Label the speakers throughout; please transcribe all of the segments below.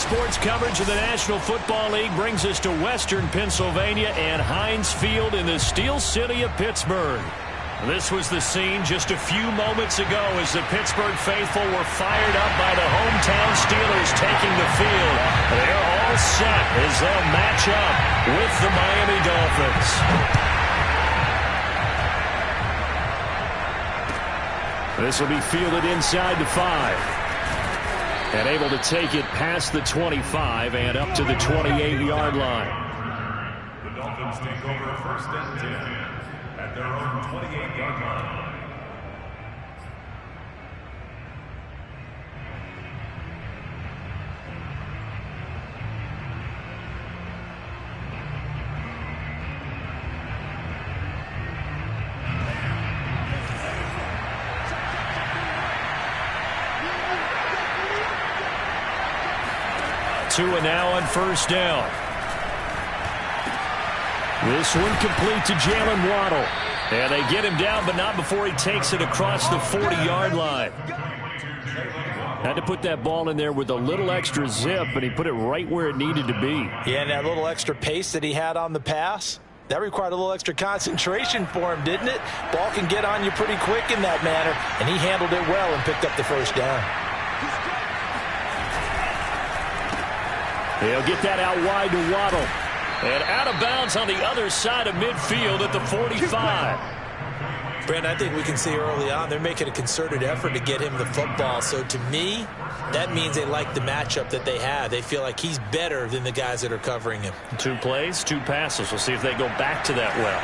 Speaker 1: sports coverage of the National Football League brings us to Western Pennsylvania and Heinz Field in the Steel City of Pittsburgh. This was the scene just a few moments ago as the Pittsburgh faithful were fired up by the hometown Steelers taking the field. They're all set as they'll match up with the Miami Dolphins. This will be fielded inside the 5. And able to take it past the 25 and up to the 28-yard line.
Speaker 2: The Dolphins take over first and 10 at their own 28-yard line.
Speaker 1: Tua now on first down. This one complete to Jalen Waddle. And they get him down, but not before he takes it across the 40-yard line. Had to put that ball in there with a little extra zip, and he put it right where it needed to be.
Speaker 3: Yeah, and that little extra pace that he had on the pass, that required a little extra concentration for him, didn't it? Ball can get on you pretty quick in that manner, and he handled it well and picked up the first down.
Speaker 1: They'll get that out wide to Waddle. And out of bounds on the other side of midfield at the 45.
Speaker 3: Brent, I think we can see early on they're making a concerted effort to get him the football. So to me, that means they like the matchup that they have. They feel like he's better than the guys that are covering him.
Speaker 1: 2 plays, 2 passes. We'll see if they go back to that well.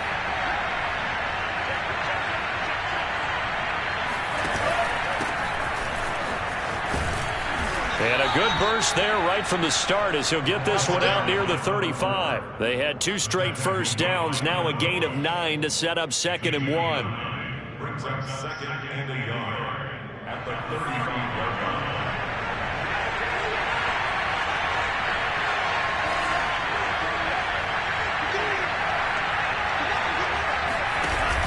Speaker 1: And a good burst there right from the start as he'll get this one out near the 35. They had 2 straight first downs, now a gain of 9 to set up 2nd and 1.
Speaker 2: Brings up 2nd and a yard at the 35-yard line.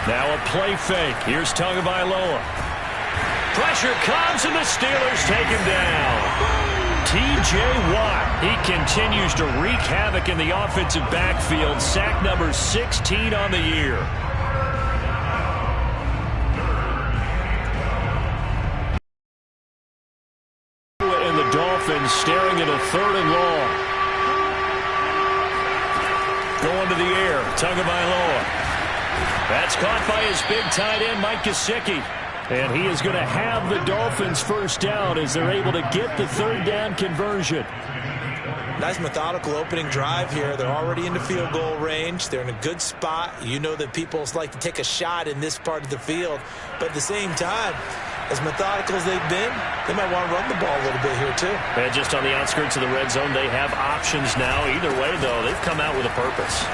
Speaker 1: Now a play fake. Here's Tagovailoa. Pressure comes, and the Steelers take him down. T.J. Watt, he continues to wreak havoc in the offensive backfield. Sack number 16 on the year. And the Dolphins staring at a 3rd and long. Going to the air, Tagovailoa. That's caught by his big tight end, Mike Gesicki. And he is going to have the Dolphins first down as they're able to get the 3rd down conversion.
Speaker 3: Nice methodical opening drive here. They're already in the field goal range. They're in a good spot. You know that people like to take a shot in this part of the field. But at the same time, as methodical as they've been, they might want to run the ball a little bit here too.
Speaker 1: And just on the outskirts of the red zone, they have options now. Either way, though, they've come out with a purpose.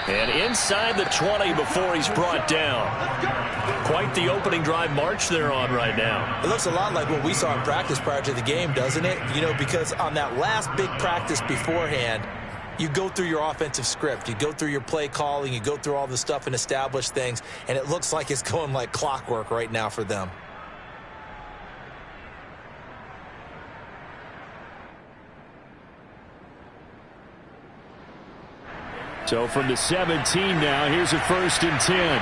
Speaker 1: And inside the 20 before he's brought down. Quite the opening drive march they're on right now.
Speaker 3: It looks a lot like what we saw in practice prior to the game, doesn't it? You know, because on that last big practice beforehand, you go through your offensive script. You go through your play calling. You go through all the stuff and establish things. And it looks like it's going like clockwork right now for them.
Speaker 1: So from the 17 now, here's a 1st and 10.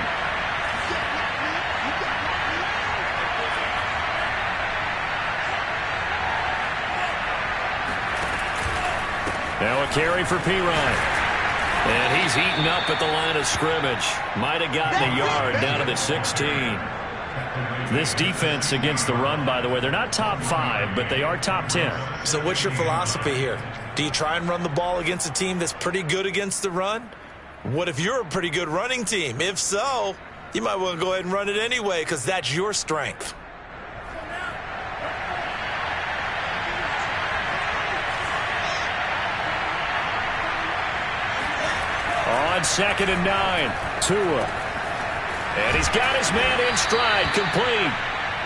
Speaker 1: Now a carry for Pirine. And he's eaten up at the line of scrimmage. Might have gotten a yard down to the 16. This defense against the run, by the way, they're not top 5, but they are top 10.
Speaker 3: So what's your philosophy here? Do you try and run the ball against a team that's pretty good against the run? What if you're a pretty good running team? If so, you might want to go ahead and run it anyway because that's your strength.
Speaker 1: On 2nd and 9, Tua. And he's got his man in stride, complete.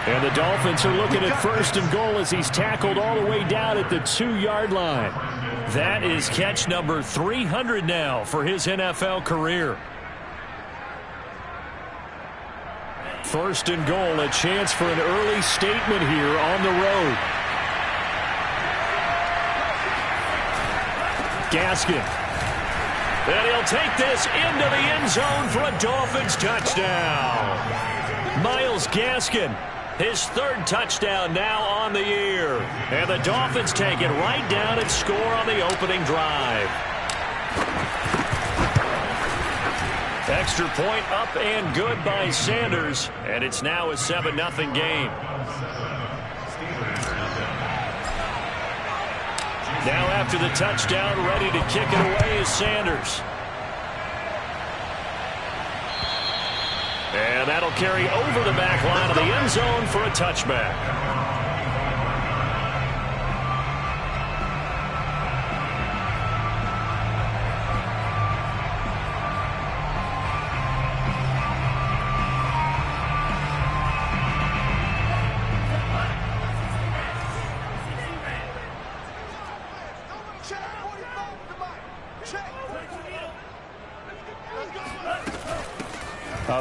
Speaker 1: And the Dolphins are looking at 1st and goal as he's tackled all the way down at the 2-yard line. That is catch number 300 now for his NFL career. 1st and goal, a chance for an early statement here on the road. Gaskin. And he'll take this into the end zone for a Dolphins touchdown. Myles Gaskin, his third touchdown now on the year. And the Dolphins take it right down and score on the opening drive. Extra point up and good by Sanders. And it's now a 7-0 game. Now after the touchdown, ready to kick it away is Sanders. And that'll carry over the back line of the end zone for a touchback.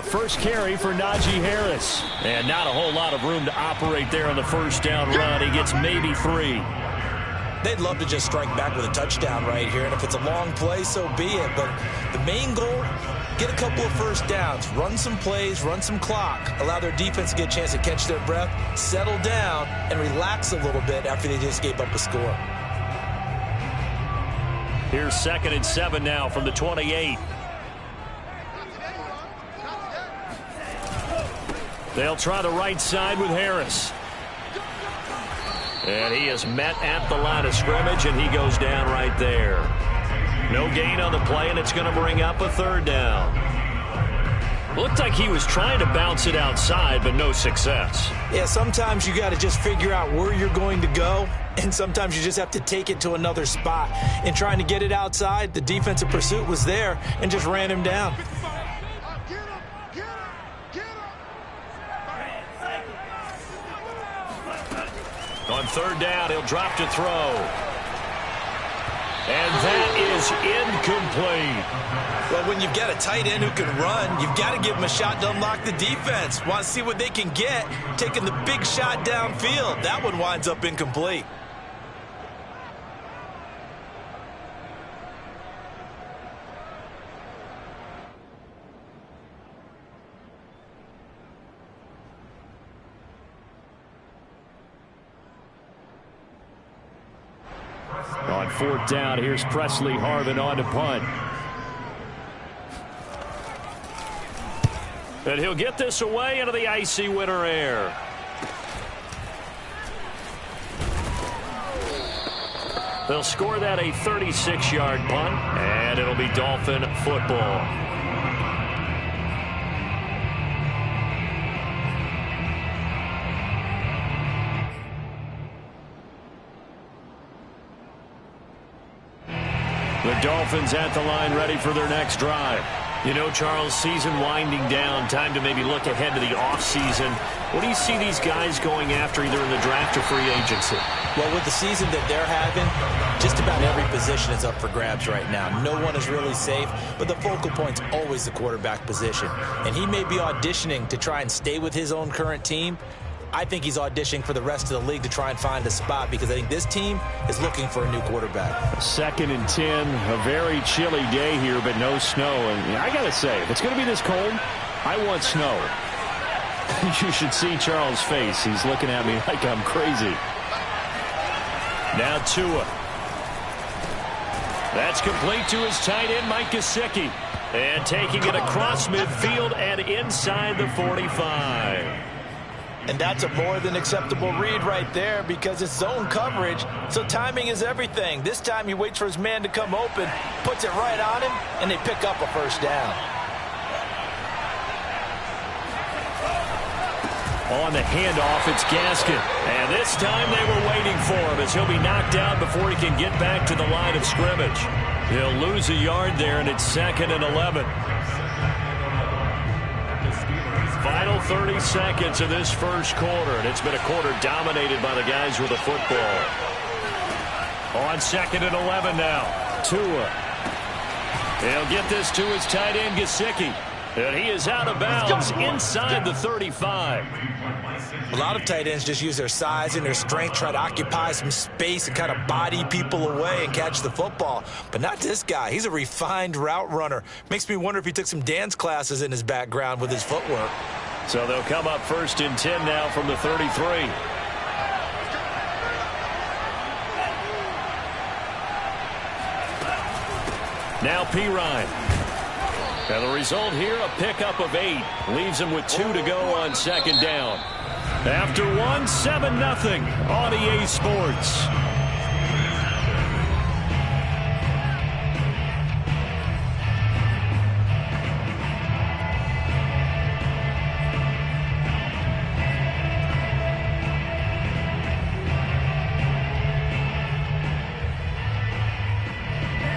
Speaker 1: First carry for Najee Harris. And not a whole lot of room to operate there on the first down run. He gets maybe 3.
Speaker 3: They'd love to just strike back with a touchdown right here. And if it's a long play, so be it. But the main goal, get a couple of first downs. Run some plays, run some clock. Allow their defense to get a chance to catch their breath, settle down, and relax a little bit after they just gave up a score.
Speaker 1: Here's 2nd and 7 now from the 28. They'll try the right side with Harris. And he is met at the line of scrimmage, and he goes down right there. No gain on the play, and it's going to bring up a 3rd down. Looked like he was trying to bounce it outside, but no success.
Speaker 3: Yeah, sometimes you got to just figure out where you're going to go, and sometimes you just have to take it to another spot. In trying to get it outside, the defensive pursuit was there and just ran him down.
Speaker 1: On 3rd down, he'll drop to throw. And that is incomplete.
Speaker 3: Well, when you've got a tight end who can run, you've got to give him a shot to unlock the defense. Want to see what they can get, taking the big shot downfield. That one winds up incomplete.
Speaker 1: On 4th down, here's Presley Harvin on to punt. And he'll get this away into the icy winter air. They'll score that a 36-yard punt, and it'll be Dolphin football. The Dolphins at the line ready for their next drive. You know, Charles, season winding down, time to maybe look ahead to the offseason. What do you see these guys going after either in the draft or free agency?
Speaker 3: Well, with the season that they're having, just about every position is up for grabs right now. No one is really safe, but the focal point's always the quarterback position. And he may be auditioning to try and stay with his own current team. I think he's auditioning for the rest of the league to try and find a spot because I think this team is looking for a new quarterback.
Speaker 1: 2nd and 10, a very chilly day here, but no snow. And I got to say, if it's going to be this cold, I want snow. You should see Charles' face. He's looking at me like I'm crazy. Now Tua. That's complete to his tight end, Mike Gesicki. And taking it across midfield and inside the 45.
Speaker 3: And that's a more than acceptable read right there because it's zone coverage, so timing is everything. This time he waits for his man to come open, puts it right on him, and they pick up a 1st down.
Speaker 1: On the handoff, it's Gaskin. And this time they were waiting for him as he'll be knocked down before he can get back to the line of scrimmage. He'll lose a yard there, and it's 2nd and 11. Final 30 seconds of this first quarter, and it's been a quarter dominated by the guys with the football. On 2nd and 11 now, Tua. He'll get this to his tight end, Gesicki. And he is out of bounds inside the 35.
Speaker 3: A lot of tight ends just use their size and their strength, try to occupy some space and kind of body people away and catch the football. But not this guy. He's a refined route runner. Makes me wonder if he took some dance classes in his background with his footwork.
Speaker 1: So they'll come up 1st and 10 now from the 33. Now Pirine. And the result here, a pickup of 8. Leaves him with 2 to go on 2nd down. After 1, 7-0 on EA Sports.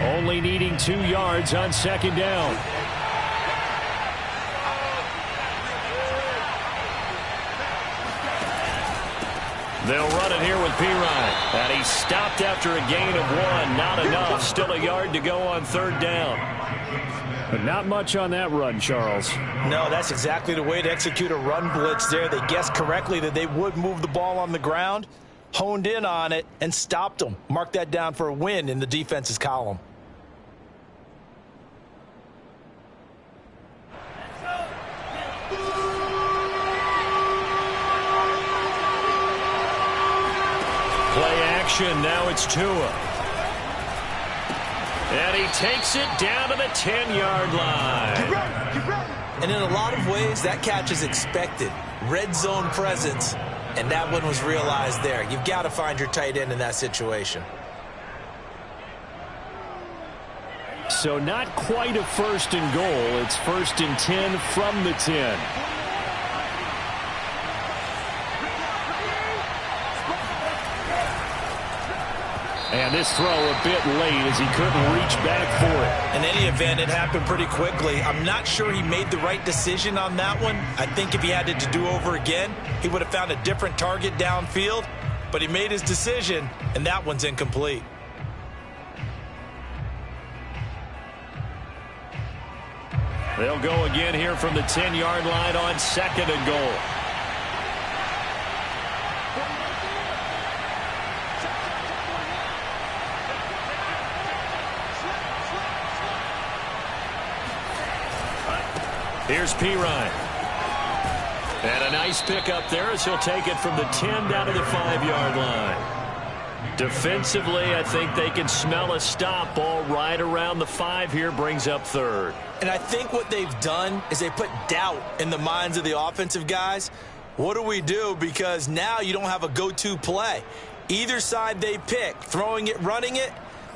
Speaker 1: Only needing 2 yards on 2nd down. They'll run it here with Pirine. And he stopped after a gain of 1. Not enough. Still a yard to go on 3rd down. But not much on that run, Charles.
Speaker 3: No, that's exactly the way to execute a run blitz there. They guessed correctly that they would move the ball on the ground, honed in on it, and stopped them. Mark that down for a win in the defense's column.
Speaker 1: Play action. Now it's Tua. And he takes it down to the 10-yard line.
Speaker 3: And in a lot of ways, that catch is expected. Red zone presence, and that one was realized there. You've got to find your tight end in that situation.
Speaker 1: So not quite a 1st and goal. It's 1st and 10 from the 10. And this throw a bit late as he couldn't reach back for it.
Speaker 3: In any event, it happened pretty quickly. I'm not sure he made the right decision on that one. I think if he had it to do over again, he would have found a different target downfield. But he made his decision, and that one's incomplete.
Speaker 1: They'll go again here from the 10-yard line on 2nd and goal. Here's Pirine. And a nice pickup there as he'll take it from the 10 down to the 5-yard line. Defensively, I think they can smell a stop. Ball right around the 5 here, brings up 3rd.
Speaker 3: And I think what they've done is they put doubt in the minds of the offensive guys. What do we do? Because now you don't have a go-to play. Either side they pick, throwing it, running it,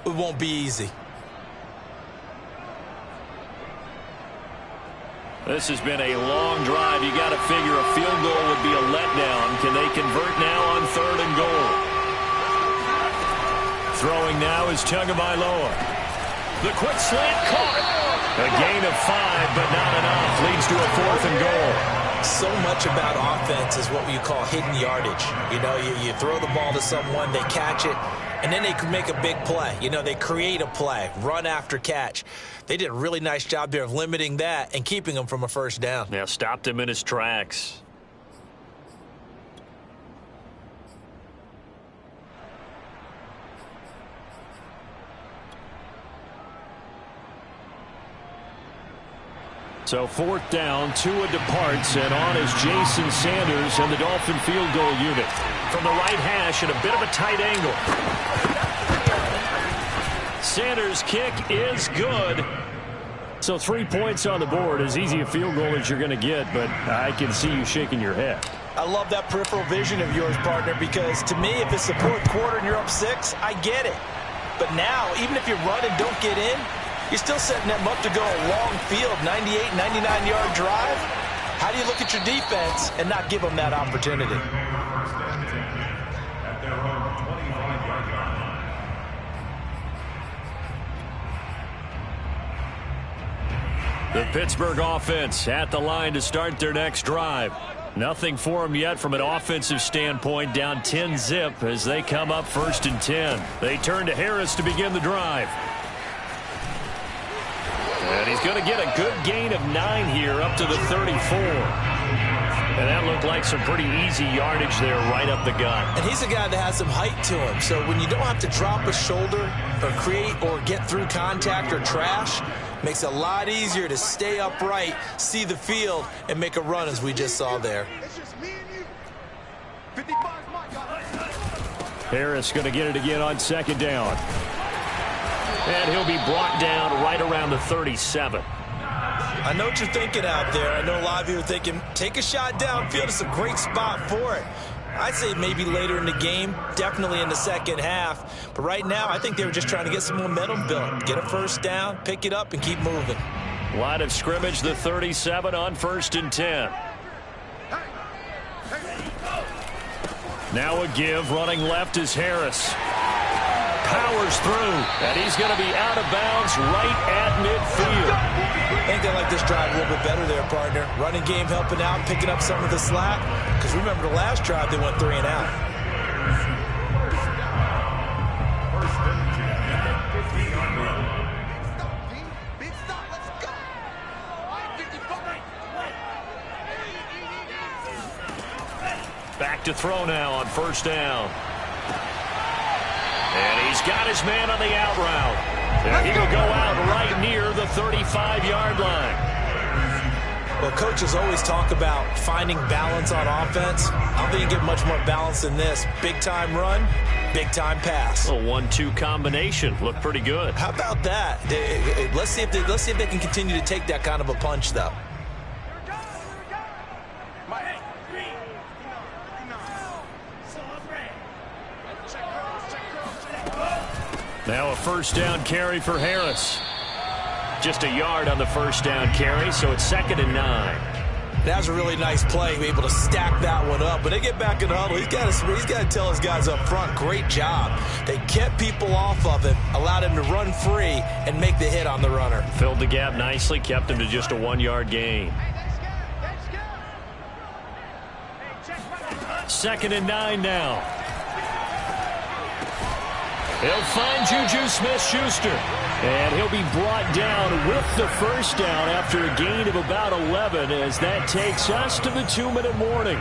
Speaker 3: it won't be easy.
Speaker 1: This has been a long drive. You got to figure a field goal would be a letdown. Can they convert now on 3rd and goal? Throwing now is Tagovailoa. The quick slant caught. A gain of 5, but not enough. Leads to a 4th and goal.
Speaker 3: So much about offense is what you call hidden yardage. You know, you throw the ball to someone, they catch it, and then they can make a big play. You know, they create a play, run after catch. They did a really nice job there of limiting that and keeping him from a 1st down.
Speaker 1: Yeah, stopped him in his tracks. So 4th down, Tua departs, and on is Jason Sanders and the Dolphin field goal unit. From the right hash at a bit of a tight angle. Sanders' kick is good. So 3 points on the board, as easy a field goal as you're going to get, but I can see you shaking your head.
Speaker 3: I love that peripheral vision of yours, partner, because to me, if it's the 4th quarter and you're up 6, I get it. But now, even if you run and don't get in, you're still setting them up to go a long field, 98, 99-yard drive. How do you look at your defense and not give them that opportunity?
Speaker 2: At their own 25-yard line.
Speaker 1: The Pittsburgh offense at the line to start their next drive. Nothing for them yet from an offensive standpoint, down 10-zip as they come up 1st and 10. They turn to Harris to begin the drive. And he's going to get a good gain of 9 here up to the 34. And that looked like some pretty easy yardage there right up the gut.
Speaker 3: And he's a guy that has some height to him. So when you don't have to drop a shoulder or create or get through contact or trash, makes it a lot easier to stay upright, see the field, and make a run as we just saw there.
Speaker 1: Harris going to get it again on 2nd down. And he'll be brought down right around the 37.
Speaker 3: I know what you're thinking out there. I know a lot of you are thinking, take a shot downfield. It's a great spot for it. I'd say maybe later in the game, definitely in the second half. But right now, I think they were just trying to get some momentum built. Get a first down, pick it up, and keep moving.
Speaker 1: Line of scrimmage, the 37 on 1st and 10. Now a give, running left is Harris. Powers through, and he's going to be out of bounds right at midfield.
Speaker 3: I think they like this drive a little bit better there, partner. Running game helping out, picking up some of the slack. Because remember the last drive, they went 3 and out.
Speaker 1: Back to throw now on 1st down. And he's got his man on the out route. And he'll go out right near the 35-yard line.
Speaker 3: Well, coaches always talk about finding balance on offense. I don't think you get much more balance than this. Big-time run, big-time pass.
Speaker 1: A 1-2 combination. Looked pretty good.
Speaker 3: How about that? Let's see if they can continue to take that kind of a punch, though.
Speaker 1: Now a 1st down carry for Harris. Just a yard on the 1st down carry, so it's 2nd and 9.
Speaker 3: That was a really nice play, able to stack that one up. But they get back in the huddle. He's got to tell his guys up front, great job. They kept people off of him, allowed him to run free and make the hit on the runner.
Speaker 1: Filled the gap nicely, kept him to just a 1-yard gain. 2nd and 9 now. He'll find Juju Smith-Schuster. And he'll be brought down with the 1st down after a gain of about 11 as that takes us to the 2-minute warning.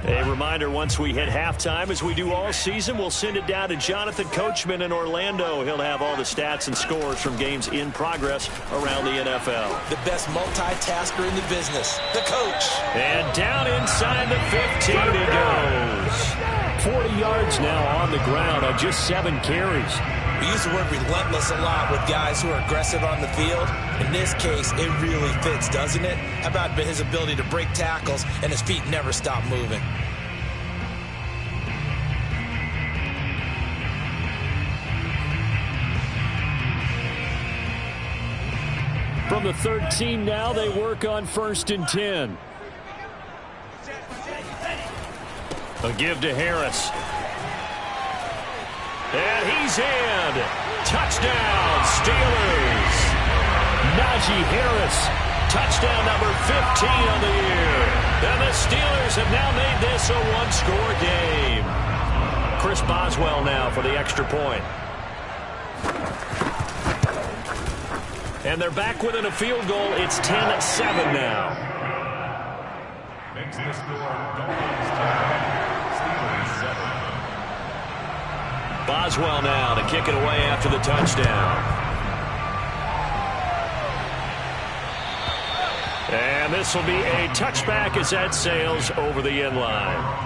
Speaker 1: A reminder, once we hit halftime, as we do all season, we'll send it down to Jonathan Coachman in Orlando. He'll have all the stats and scores from games in progress around the NFL.
Speaker 3: The best multitasker in the business, the coach.
Speaker 1: And down inside the 15 he goes. 40 yards now on the ground on just 7 carries.
Speaker 3: We use the word relentless a lot with guys who are aggressive on the field. In this case, it really fits, doesn't it? How about his ability to break tackles and his feet never stop moving?
Speaker 1: From the 13 now, they work on 1st and 10. A give to Harris. And he's in. Touchdown, Steelers. Najee Harris. Touchdown number 15 on the year. And the Steelers have now made this a 1-score game. Chris Boswell now for the extra point. And they're back within a field goal. It's 10-7 now.
Speaker 2: Makes the score Dolphins 10, Steelers 7.
Speaker 1: Boswell now to kick it away after the touchdown. And this will be a touchback as that sails over the end line.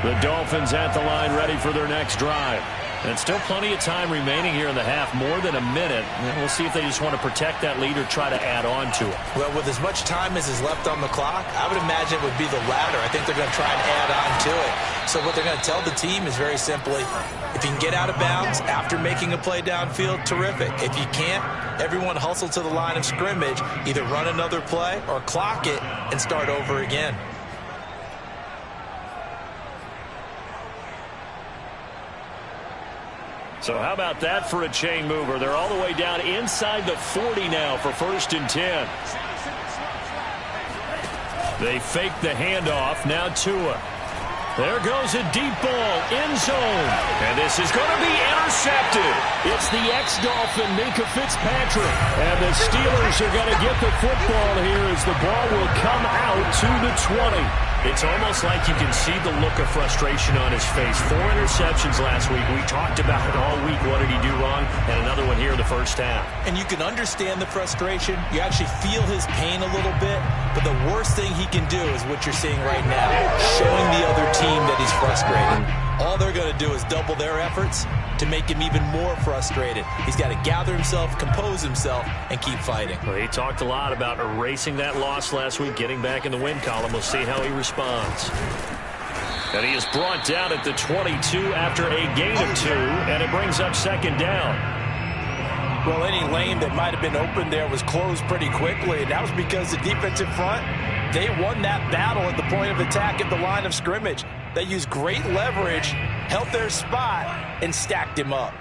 Speaker 1: The Dolphins at the line ready for their next drive. And still plenty of time remaining here in the half, more than a minute. And we'll see if they just want to protect that lead or try to add on to it.
Speaker 3: Well, with as much time as is left on the clock, I would imagine it would be the latter. I think they're going to try and add on to it. So what they're going to tell the team is very simply, if you can get out of bounds after making a play downfield, terrific. If you can't, everyone hustle to the line of scrimmage, either run another play or clock it and start over again.
Speaker 1: So how about that for a chain mover? They're all the way down inside the 40 now for 1st and 10. They fake the handoff. Now Tua. There goes a deep ball, end zone. And this is going to be intercepted. It's the ex-Dolphin, Minka Fitzpatrick. And the Steelers are going to get the football here as the ball will come out to the 20. It's almost like you can see the look of frustration on his face. 4 interceptions last week. We talked about it all week. What did he do wrong? And another one here in the first half. And you can understand the frustration. You actually feel his pain a little bit. But the worst thing he can do is what you're seeing right now, showing the other team that he's frustrated. All they're going to do is double their efforts to make him even more frustrated. He's got to gather himself, compose himself, and keep fighting. Well, he talked a lot about erasing that loss last week, getting back in the win column. We'll see how he responds. And he is brought down at the 22 after a gain of 2, and it brings up 2nd down.
Speaker 3: Well, any lane that might have been open there was closed pretty quickly, and that was because the defensive front, they won that battle at the point of attack at the line of scrimmage. They used great leverage, held their spot, and stacked him up.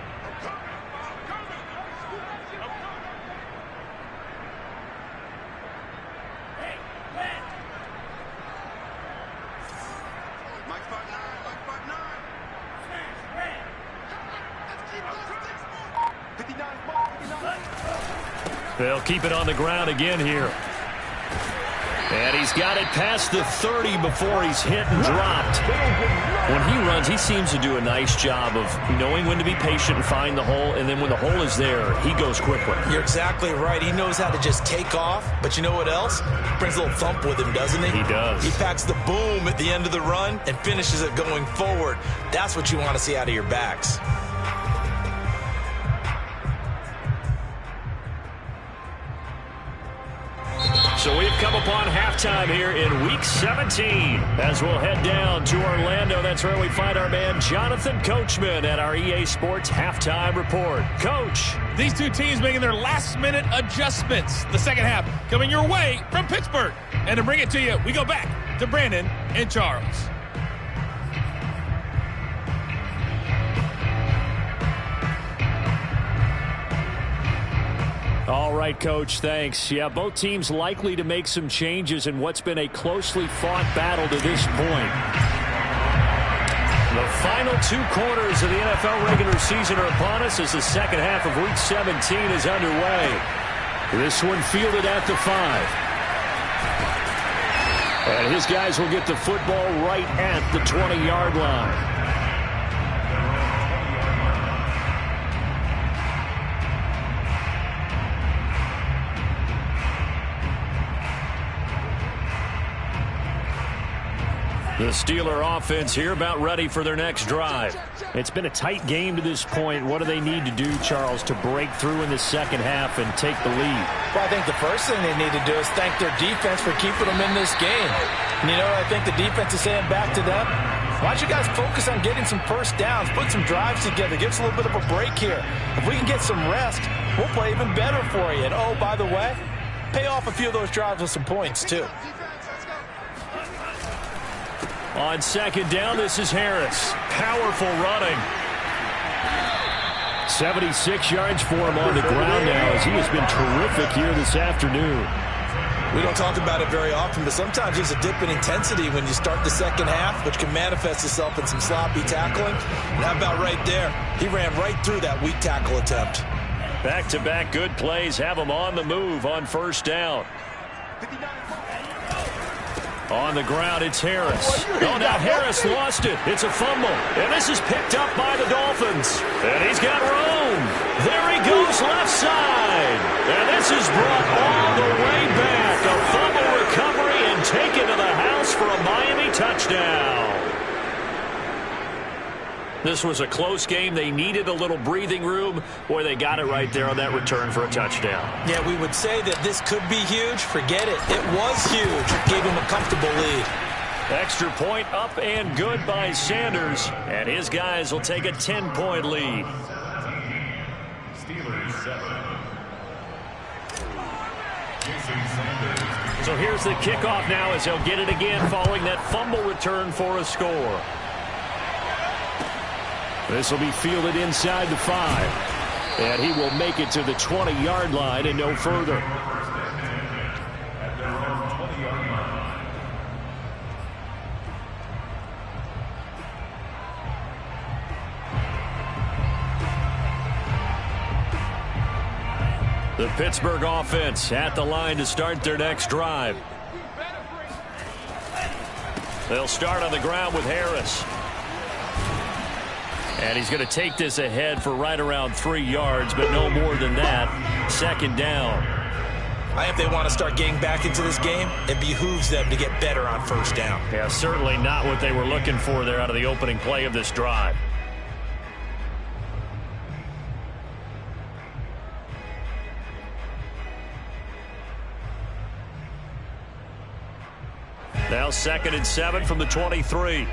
Speaker 1: They'll keep it on the ground again here. And he's got it past the 30 before he's hit and dropped. When he runs, he seems to do a nice job of knowing when to be patient and find the hole, and then when the hole is there, he goes quickly.
Speaker 3: You're exactly right. He knows how to just take off, but you know what else? Brings a little thump with him, doesn't he?
Speaker 1: He does.
Speaker 3: He packs the boom at the end of the run and finishes it going forward. That's what you want to see out of your backs.
Speaker 1: So we've come upon halftime here in Week 17 as we'll head down to Orlando. That's where we find our man Jonathan Coachman at our EA Sports Halftime Report. Coach.
Speaker 4: These two teams making their last-minute adjustments. The second half coming your way from Pittsburgh. And to bring it to you, we go back to Brandon and Charles.
Speaker 1: All right, Coach, thanks. Yeah, both teams likely to make some changes in what's been a closely fought battle to this point. The final 2 quarters of the NFL regular season are upon us as the second half of Week 17 is underway. This one fielded at the 5. And his guys will get the football right at the 20-yard line. The Steeler offense here about ready for their next drive. It's been a tight game to this point. What do they need to do, Charles, to break through in the second half and take the lead?
Speaker 3: Well, I think the first thing they need to do is thank their defense for keeping them in this game. And you know what I think the defense is saying back to them? Why don't you guys focus on getting some first downs, put some drives together, give us a little bit of a break here. If we can get some rest, we'll play even better for you. And, oh, by the way, pay off a few of those drives with some points, too.
Speaker 1: On second down, this is Harris. Powerful running. 76 yards for him on the ground now as he has been terrific here this afternoon.
Speaker 3: We don't talk about it very often, but sometimes there's a dip in intensity when you start the second half, which can manifest itself in some sloppy tackling. And how about right there? He ran right through that weak tackle attempt.
Speaker 1: Back-to-back good plays have him on the move on first down. On the ground, it's Harris. Oh, now Harris lost it. It's a fumble. And this is picked up by the Dolphins. And he's got room. There he goes, left side. And this is brought all the way back. A fumble recovery and taken to the house for a Miami touchdown. This was a close game. They needed a little breathing room. Boy, they got it right there on that return for a touchdown.
Speaker 3: Yeah, we would say that this could be huge. Forget it. It was huge. Gave him a comfortable lead.
Speaker 1: Extra point up and good by Sanders. And his guys will take a 10-point lead.
Speaker 2: Steelers 7.
Speaker 1: So here's the kickoff now as they'll get it again following that fumble return for a score. This will be fielded inside the 5. And he will make it to the 20-yard line and no further.
Speaker 2: At their own 20-yard line.
Speaker 1: The Pittsburgh offense at the line to start their next drive. They'll start on the ground with Harris. And he's going to take this ahead for right around 3 yards, but no more than that. Second down.
Speaker 3: I think they want to start getting back into this game. It behooves them to get better on first down.
Speaker 1: Yeah, certainly not what they were looking for there out of the opening play of this drive. Now 2nd and 7 from the 23.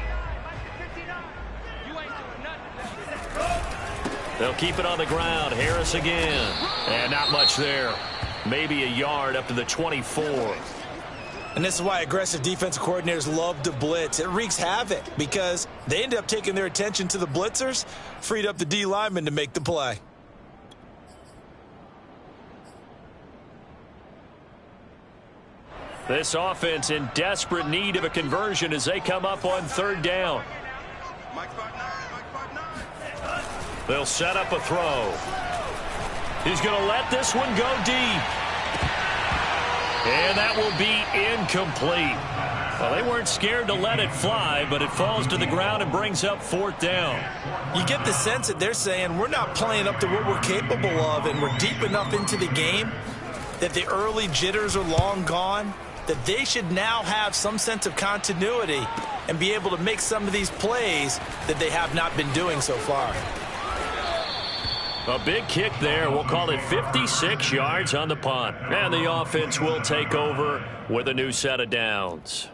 Speaker 1: They'll keep it on the ground. Harris again. And not much there. Maybe a yard up to the 24.
Speaker 3: And this is why aggressive defensive coordinators love to blitz. It wreaks havoc because they end up taking their attention to the blitzers, freed up the D lineman to make the play.
Speaker 1: This offense in desperate need of a conversion as they come up on 3rd down. They'll set up a throw. He's going to let this one go deep. And that will be incomplete. Well, they weren't scared to let it fly, but it falls to the ground and brings up 4th down.
Speaker 3: You get the sense that they're saying we're not playing up to what we're capable of, and we're deep enough into the game that the early jitters are long gone, that they should now have some sense of continuity and be able to make some of these plays that they have not been doing so far.
Speaker 1: A big kick there. We'll call it 56 yards on the punt. And the offense will take over with a new set of downs.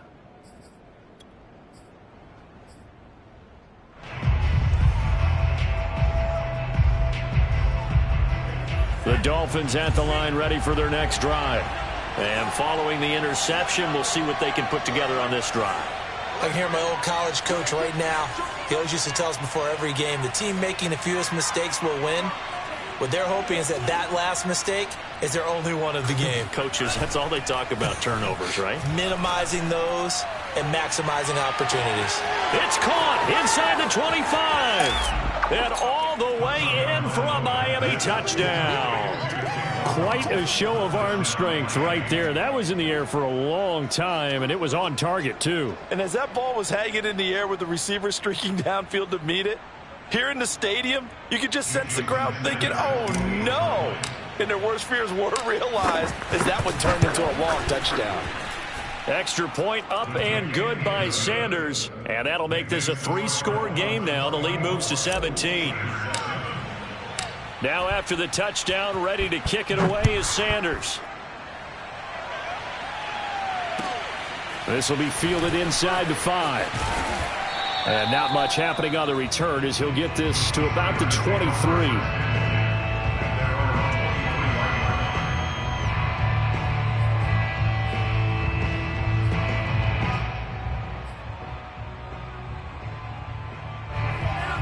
Speaker 1: The Dolphins at the line ready for their next drive. And following the interception, we'll see what they can put together on this drive.
Speaker 3: I can hear my old college coach right now. He always used to tell us before every game, the team making the fewest mistakes will win. What they're hoping is that last mistake is their only one of the game.
Speaker 1: Coaches, that's all they talk about, turnovers, right?
Speaker 3: Minimizing those and maximizing opportunities.
Speaker 1: It's caught inside the 25. And all the way in for a Miami touchdown. Quite a show of arm strength right there. That was in the air for a long time, and it was on target, too.
Speaker 3: And as that ball was hanging in the air with the receiver streaking downfield to meet it, here in the stadium, you could just sense the crowd thinking, oh, no. And their worst fears were realized as that one turned into a long touchdown.
Speaker 1: Extra point up and good by Sanders. And that'll make this a 3-score game now. The lead moves to 17. Now after the touchdown, ready to kick it away is Sanders. This will be fielded inside the 5. And not much happening on the return as he'll get this to about the 23.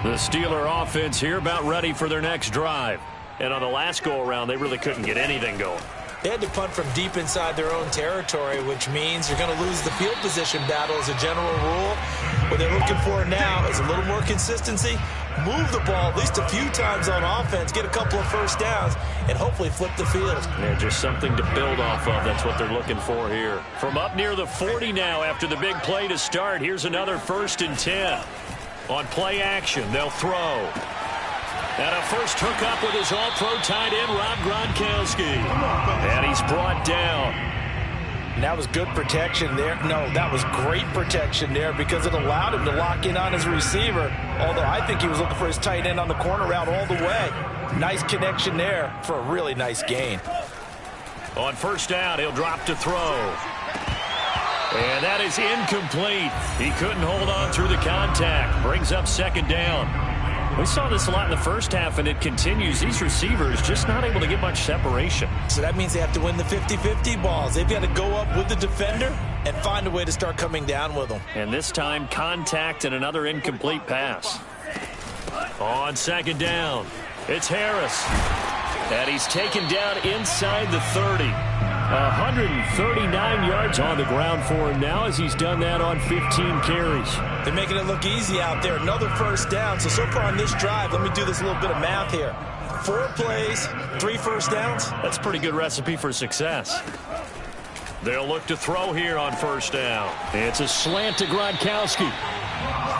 Speaker 1: The Steeler offense here about ready for their next drive. And on the last go-around, they really couldn't get anything going.
Speaker 3: They had to punt from deep inside their own territory, which means you're going to lose the field position battle as a general rule. What they're looking for now is a little more consistency, move the ball at least a few times on offense, get a couple of first downs, and hopefully flip the field.
Speaker 1: Yeah, just something to build off of. That's what they're looking for here. From up near the 40 now after the big play to start, here's another 1st and 10. On play action, they'll throw. And a first hookup with his all-pro tight end, Rob Gronkowski. And he's brought down.
Speaker 3: And that was good protection there. No, that was great protection there because it allowed him to lock in on his receiver. Although I think he was looking for his tight end on the corner route all the way. Nice connection there for a really nice gain.
Speaker 1: On 1st down, he'll drop to throw. And that is incomplete. He couldn't hold on through the contact. Brings up 2nd down. We saw this a lot in the first half, and it continues. These receivers just not able to get much separation.
Speaker 3: So that means they have to win the 50-50 balls. They've got to go up with the defender and find a way to start coming down with them.
Speaker 1: And this time, contact and another incomplete pass. On second down, it's Harris. And he's taken down inside the 30. 139 yards on the ground for him now as he's done that on 15 carries.
Speaker 3: They're making it look easy out there. Another first down. So far on this drive, let me do this little bit of math here. 4 plays, 3 first downs.
Speaker 1: That's a pretty good recipe for success. They'll look to throw here on first down. It's a slant to Gronkowski.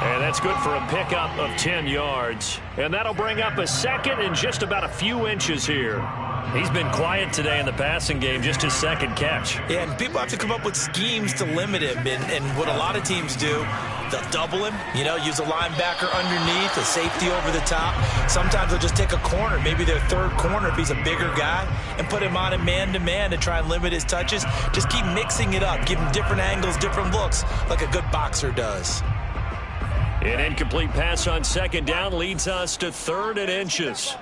Speaker 1: And that's good for a pickup of 10 yards. And that'll bring up a second and just about a few inches here. He's been quiet today in the passing game, just his second catch.
Speaker 3: Yeah, and people have to come up with schemes to limit him. And what a lot of teams do, they'll double him, use a linebacker underneath, a safety over the top. Sometimes they'll just take a corner, maybe their third corner if he's a bigger guy, and put him on a man-to-man to try and limit his touches. Just keep mixing it up, give him different angles, different looks, like a good boxer does.
Speaker 1: An incomplete pass on second down leads us to 3rd and inches.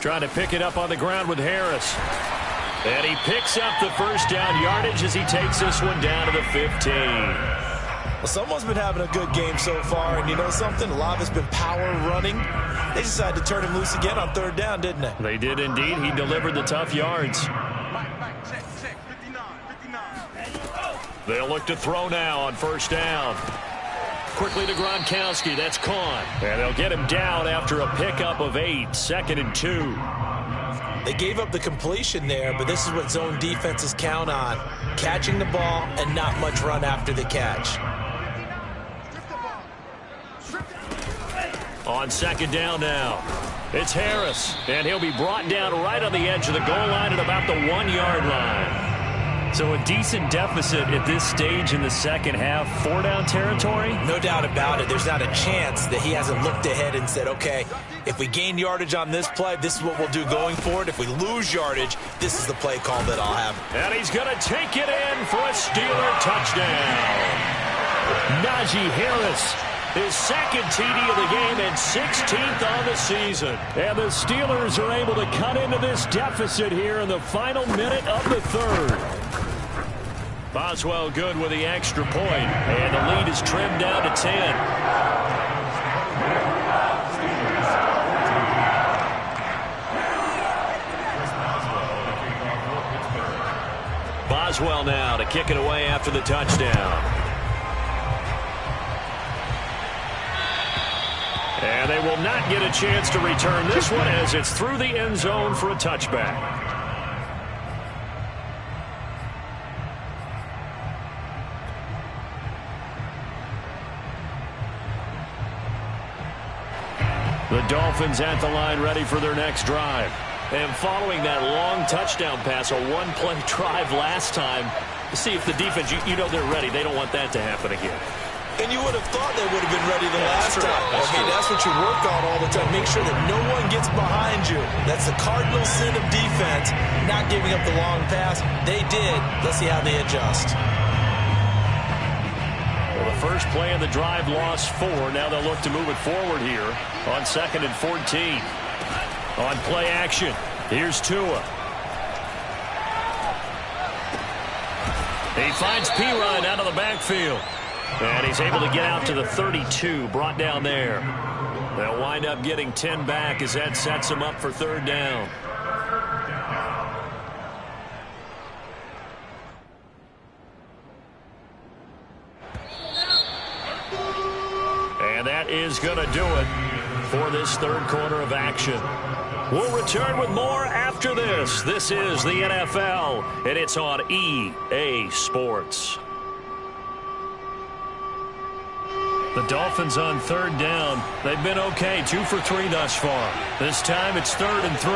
Speaker 1: Trying to pick it up on the ground with Harris. And he picks up the first down yardage as he takes this one down to the 15.
Speaker 3: Well, someone's been having a good game so far, and you know something? A lot of it's been power running. They decided to turn him loose again on 3rd down, didn't they?
Speaker 1: They did indeed. He delivered the tough yards. They'll look to throw now on first down. Quickly to Gronkowski. That's caught. And they'll get him down after a pickup of 8. 2nd and 2.
Speaker 3: They gave up the completion there, but this is what zone defenses count on. Catching the ball and not much run after the catch.
Speaker 1: On second down now, it's Harris. And he'll be brought down right on the edge of the goal line at about the 1-yard line. So a decent deficit at this stage in the second half. 4-down territory?
Speaker 3: No doubt about it. There's not a chance that he hasn't looked ahead and said, okay, if we gain yardage on this play, this is what we'll do going forward. If we lose yardage, this is the play call that I'll have.
Speaker 1: And he's going to take it in for a Steeler touchdown. Najee Harris, his 2nd TD of the game and 16th on the season. And the Steelers are able to cut into this deficit here in the final minute of the 3rd. Boswell good with the extra point, and the lead is trimmed down to 10. Boswell now to kick it away after the touchdown. And they will not get a chance to return this one as it's through the end zone for a touchback. The Dolphins at the line ready for their next drive. And following that long touchdown pass, a 1-play drive last time, to see if the defense, you know they're ready. They don't want that to happen again.
Speaker 3: And you would have thought they would have been ready the last time. That's what you work on all the time. Make sure that no one gets behind you. That's the cardinal sin of defense, not giving up the long pass. They did. Let's see how they adjust.
Speaker 1: Well, the first play of the drive lost 4. Now they'll look to move it forward here on 2nd and 14. On play action, here's Tua. He finds Pirine out of the backfield. And he's able to get out to the 32, brought down there. They'll wind up getting 10 back as that sets them up for 3rd down. And that is going to do it for this 3rd quarter of action. We'll return with more after this. This is the NFL, and it's on EA Sports. The Dolphins on 3rd down. They've been okay, 2 for 3 thus far. This time it's 3rd and 3.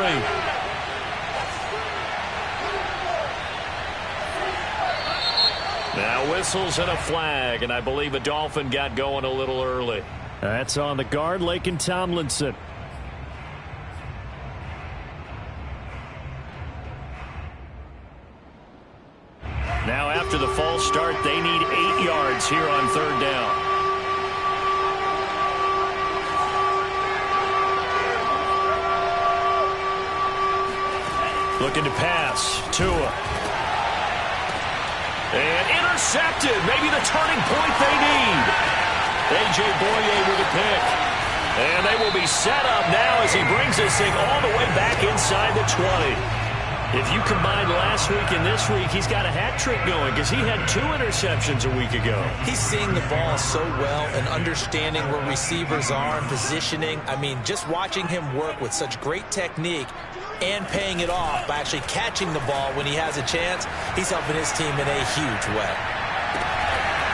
Speaker 1: Now whistles and a flag, and I believe a Dolphin got going a little early. That's on the guard, Laken Tomlinson. Now after the false start, they need 8 yards here on 3rd down. Looking to pass. Tua. And intercepted. Maybe the turning point they A.J. Boye with a pick. And they will be set up now as he brings this thing all the way back inside the 20. If you combine last week and this week, he's got a hat trick going because he had 2 interceptions a week ago.
Speaker 3: He's seeing the ball so well and understanding where receivers are and positioning. I mean, just watching him work with such great technique and paying it off by actually catching the ball when he has a chance, he's helping his team in a huge way.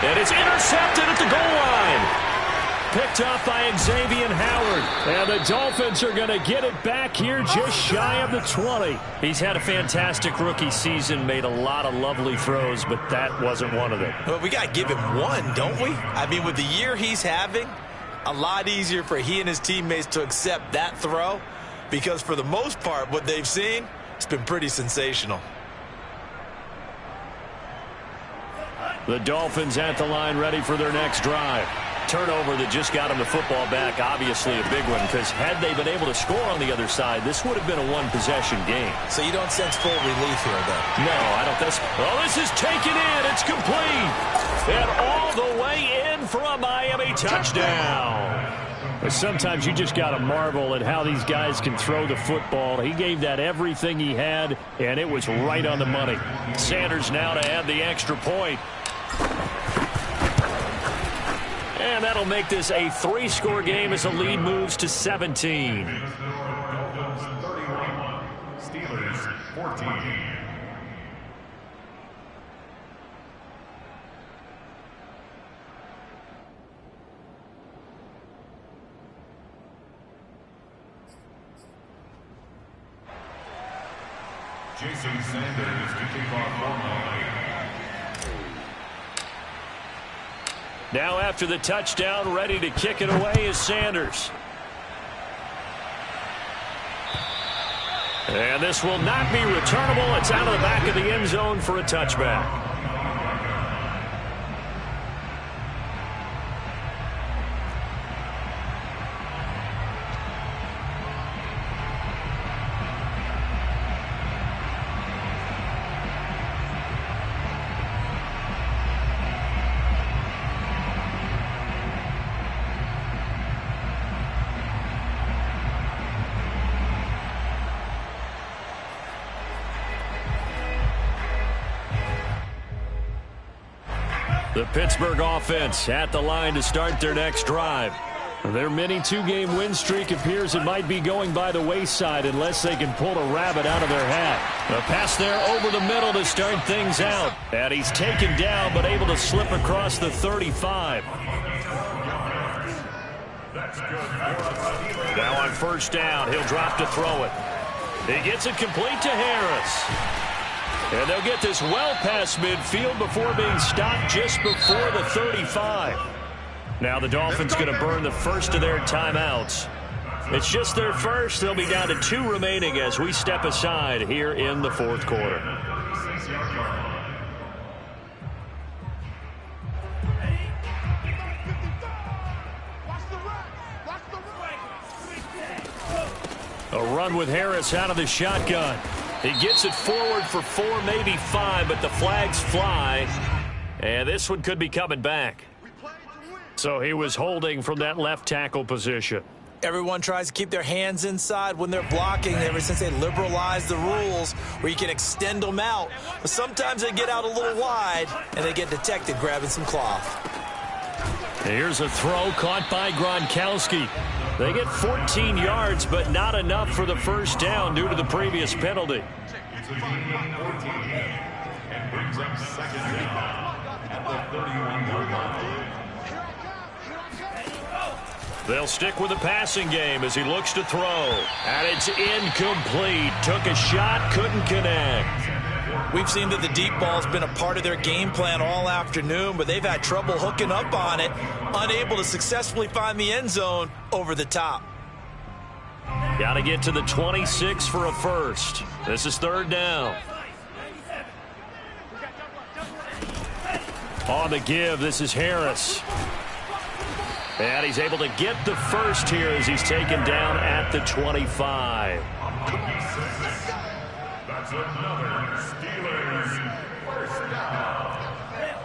Speaker 1: And it's intercepted at the goal line. Picked off by Xavier Howard. And the Dolphins are going to get it back here just shy of the 20. He's had a fantastic rookie season, made a lot of lovely throws, but that wasn't one of them.
Speaker 3: Well, we got to give him one, don't we? I mean, with the year he's having, a lot easier for he and his teammates to accept that throw because for the most part, what they've seen, it's been pretty sensational.
Speaker 1: The Dolphins at the line ready for their next drive. Turnover that just got them the football back, obviously a big one, because had they been able to score on the other side, this would have been a one-possession game.
Speaker 3: So you don't sense full relief here, though?
Speaker 1: No, I don't. This is taken in. It's complete. And all the way in for a Miami touchdown. But sometimes you just got to marvel at how these guys can throw the football. He gave that everything he had, and it was right on the money. Sanders now to add the extra point. And that'll make this a 3-score game as the lead moves to 17.
Speaker 2: Steelers 14. Jason Sanders to kick off Miami.
Speaker 1: Now after the touchdown, ready to kick it away is Sanders. And this will not be returnable. It's out of the back of the end zone for a touchback. The Pittsburgh offense at the line to start their next drive. Their mini 2-game win streak appears it might be going by the wayside unless they can pull a rabbit out of their hat. A pass there over the middle to start things out. And he's taken down but able to slip across the 35. Now on first down, he'll drop to throw it. He gets it complete to Harris. And they'll get this well past midfield before being stopped just before the 35. Now the Dolphins going to burn the first of their timeouts. It's just their first. They'll be down to 2 remaining as we step aside here in the fourth quarter. A run with Harris out of the shotgun. He gets it forward for 4, maybe 5, but the flags fly. And this one could be coming back. So he was holding from that left tackle position.
Speaker 3: Everyone tries to keep their hands inside when they're blocking ever since they liberalized the rules where you can extend them out. But sometimes they get out a little wide and they get detected grabbing some cloth.
Speaker 1: Here's a throw caught by Gronkowski. They get 14 yards, but not enough for the first down due to the previous penalty.
Speaker 2: It's a gain of 14 and brings up second down at the 31-yard line.
Speaker 1: They'll stick with the passing game as he looks to throw. And it's incomplete. Took a shot, couldn't connect.
Speaker 3: We've seen that the deep ball's been a part of their game plan all afternoon, but they've had trouble hooking up on it, unable to successfully find the end zone over the top.
Speaker 1: Got to get to the 26 for a first. This is third down. On the give, this is Harris. And he's able to get the first here as he's taken down at the 25.
Speaker 2: That's another Steelers first down.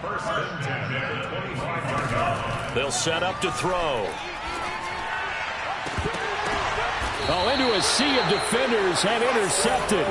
Speaker 2: First and 10 at the 25-yard line.
Speaker 1: They'll set up to throw. Oh, into a sea of defenders and intercepted.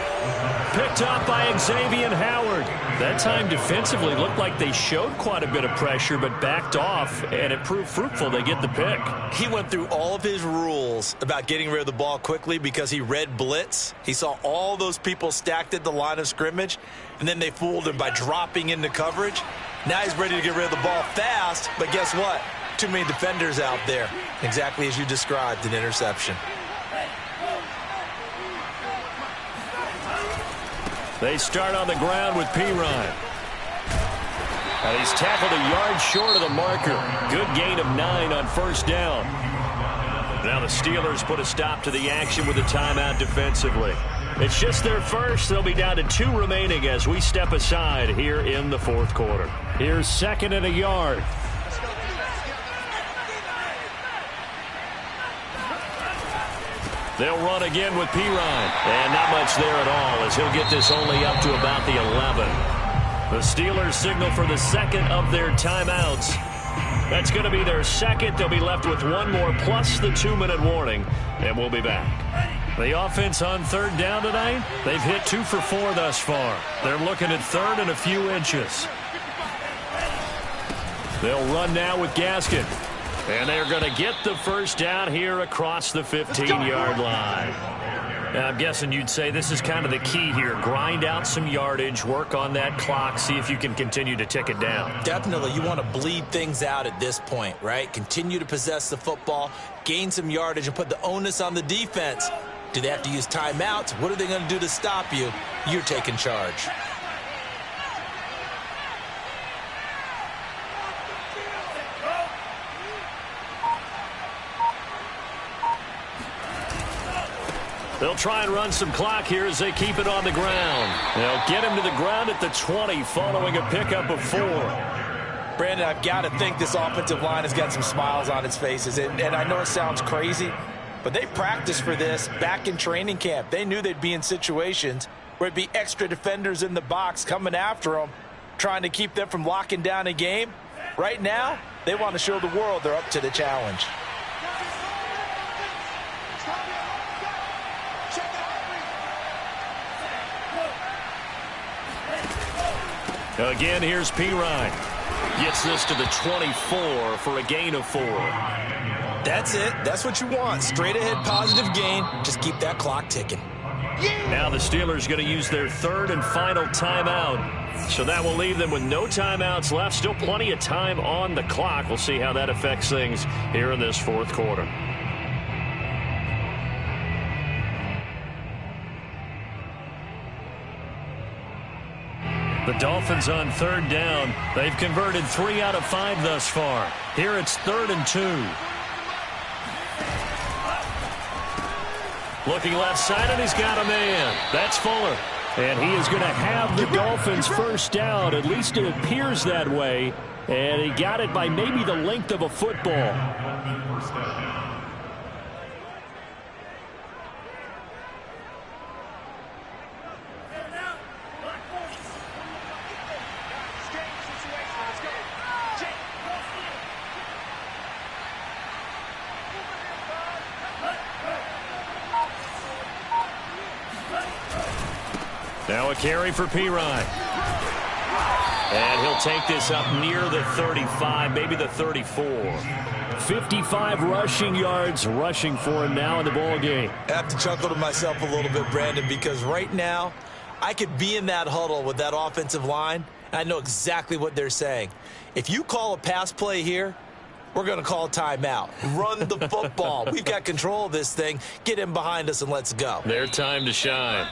Speaker 1: Picked up by Xavier Howard. That time defensively looked like they showed quite a bit of pressure but backed off, and it proved fruitful. They get the pick.
Speaker 3: He went through all of his rules about getting rid of the ball quickly because he read blitz. He saw all those people stacked at the line of scrimmage, and then they fooled him by dropping into coverage. Now he's ready to get rid of the ball fast, but guess what? Too many defenders out there. Exactly as you described, an interception.
Speaker 1: They start on the ground with Pirine. And he's tackled a yard short of the marker. Good gain of 9 on first down. Now the Steelers put a stop to the action with a timeout defensively. It's just their first. They'll be down to 2 remaining as we step aside here in the fourth quarter. Here's 2nd and a yard. They'll run again with Pirine. And not much there at all as he'll get this only up to about the 11. The Steelers signal for the second of their timeouts. That's going to be their second. They'll be left with 1 more plus the 2-minute warning. And we'll be back. The offense on 3rd down tonight, they've hit 2 for 4 thus far. They're looking at 3rd and a few inches. They'll run now with Gaskin. And they're going to get the first down here across the 15-yard line. Now, I'm guessing you'd say this is kind of the key here. Grind out some yardage, work on that clock, see if you can continue to tick it down.
Speaker 3: Definitely. You want to bleed things out at this point, right? Continue to possess the football, gain some yardage, and put the onus on the defense. Do they have to use timeouts? What are they going to do to stop you? You're taking charge.
Speaker 1: They'll try and run some clock here as they keep it on the ground. They'll get him to the ground at the 20 following a pickup of 4.
Speaker 3: Brandon, I've got to think this offensive line has got some smiles on its faces. And I know it sounds crazy, but they practiced for this back in training camp. They knew they'd be in situations where it'd be extra defenders in the box coming after them, trying to keep them from locking down a game. Right now, they want to show the world they're up to the challenge.
Speaker 1: Again, here's Pirine. Gets this to the 24 for a gain of 4.
Speaker 3: That's it. That's what you want. Straight ahead positive gain. Just keep that clock ticking.
Speaker 1: Now the Steelers going to use their 3rd and final timeout. So that will leave them with no timeouts left. Still plenty of time on the clock. We'll see how that affects things here in this fourth quarter. The Dolphins on 3rd down. They've converted 3 out of 5 thus far. Here it's 3rd and 2. Looking left side, and he's got a man. That's Fuller. And he is going to have the Dolphins first down. At least it appears that way. And he got it by maybe the length of a football. Now a carry for Pirine. And he'll take this up near the 35, maybe the 34. 55 rushing yards rushing for him now in the ball game.
Speaker 3: I have to chuckle to myself a little bit, Brandon, because right now I could be in that huddle with that offensive line, and I know exactly what they're saying. If you call a pass play here, we're going to call a timeout. Run the football. We've got control of this thing. Get in behind us and let's go.
Speaker 1: Their time to shine.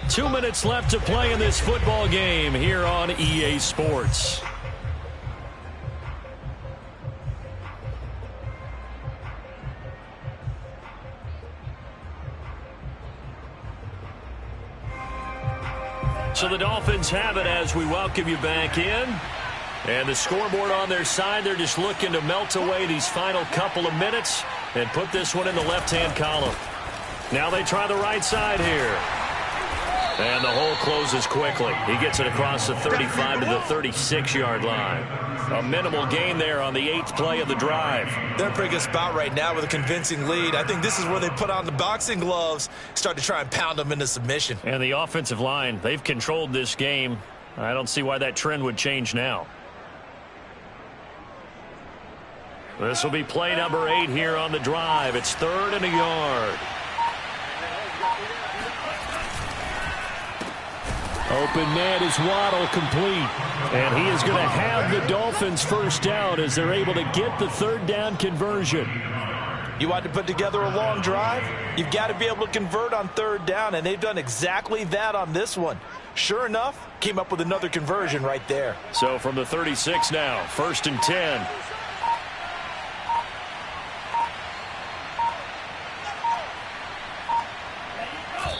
Speaker 1: 2 minutes left to play in this football game here on EA Sports. So the Dolphins have it as we welcome you back in. And the scoreboard on their side, they're just looking to melt away these final couple of minutes and put this one in the left-hand column. Now they try the right side here. And the hole closes quickly. He gets it across the 35 to the 36-yard line. A minimal gain there on the 8th play of the drive.
Speaker 3: They're in a pretty good spot right now with a convincing lead. I think this is where they put on the boxing gloves, start to try and pound them into submission.
Speaker 1: And the offensive line, they've controlled this game. I don't see why that trend would change now. This will be play number 8 here on the drive. It's 3rd and a yard. Open man is Waddle, complete. And he is going to have the Dolphins first down as they're able to get the 3rd down conversion.
Speaker 3: You want to put together a long drive? You've got to be able to convert on 3rd down, and they've done exactly that on this one. Sure enough, came up with another conversion right there.
Speaker 1: So from the 36 now, 1st and 10.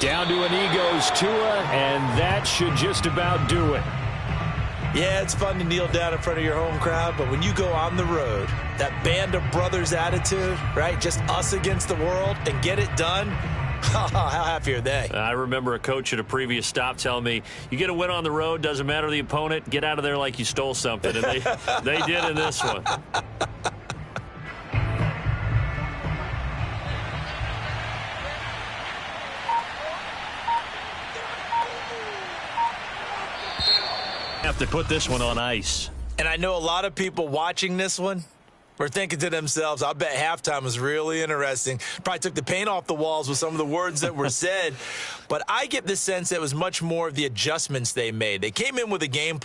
Speaker 1: Down to an egos Tua, and that should just about do it.
Speaker 3: Yeah, it's fun to kneel down in front of your home crowd, but when you go on the road, that band of brothers attitude, right, just us against the world, and get it done, how happy are they?
Speaker 1: I remember a coach at a previous stop telling me, you get a win on the road, doesn't matter the opponent, get out of there like you stole something. And they did in this one. Have to put this one on ice.
Speaker 3: And I know a lot of people watching this one were thinking to themselves, I bet halftime was really interesting. Probably took the paint off the walls with some of the words that were said. But I get the sense that it was much more of the adjustments they made. They came in with a game plan.